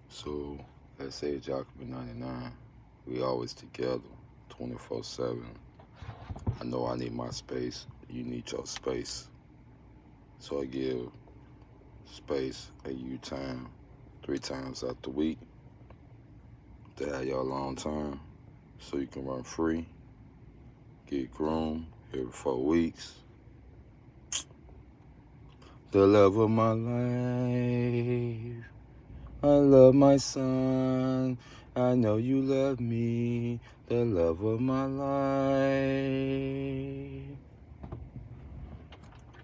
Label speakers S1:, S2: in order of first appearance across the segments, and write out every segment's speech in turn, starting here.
S1: So at Sage Alchemy 99, we always together 24/7. I know I need my space. You need your space. So I give space and you time 3 times out the week to have your alone time so you can run free, get groomed every 4 weeks. The love of my life. I love my son. I know you love me. The love of my life.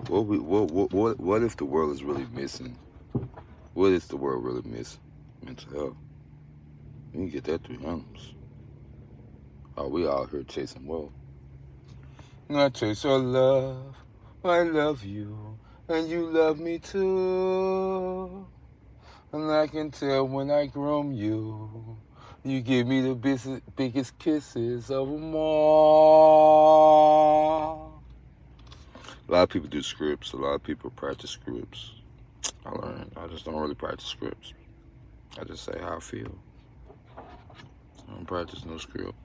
S1: What if the world is really missing? What is the world really missing? Mental health. You can get that through animals. Oh, we out here chasing wealth. I chase your love. I love you. And you love me too. And I can tell when I groom you. You give me the biggest kisses of them all. A lot of people do scripts. A lot of people practice scripts. I learned. I just don't really practice scripts. I just say how I feel. I don't practice no script.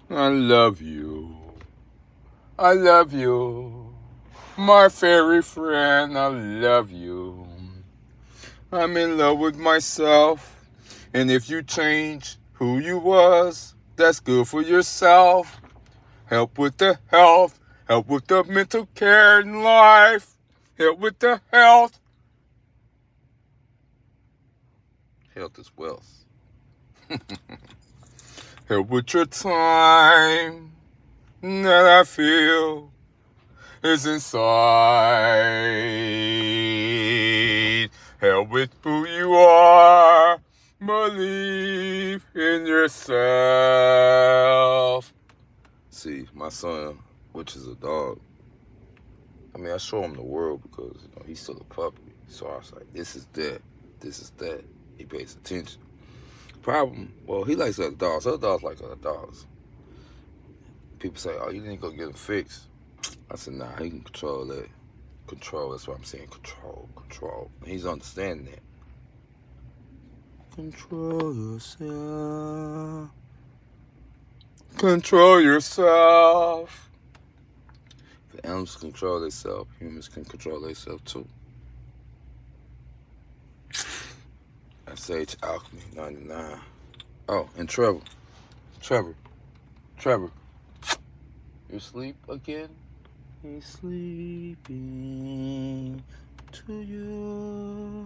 S1: I love you. I love you. My fairy friend, I love you. I'm in love with myself. And if you change who you was, that's good for yourself. Help with the health. Help with the mental care in life. Help with the health. Health is wealth. Help with your time that I feel is inside. Help with who you are. Believe in yourself. See, my son, which is a dog, I mean, I show him the world because, he's still a puppy. So I was like, this is that. This is that. He pays attention. Problem, well, he likes other dogs. Other dogs like other dogs. People say, oh, you need to go get him fixed. I said, nah, he can control that. Control, that's what I'm saying. Control. And he's understanding that. Control yourself. Control yourself. If animals control themselves, humans can control themselves too. That's Sage Alchemy 99. Oh, and Trevor. You asleep again? He's sleeping to you.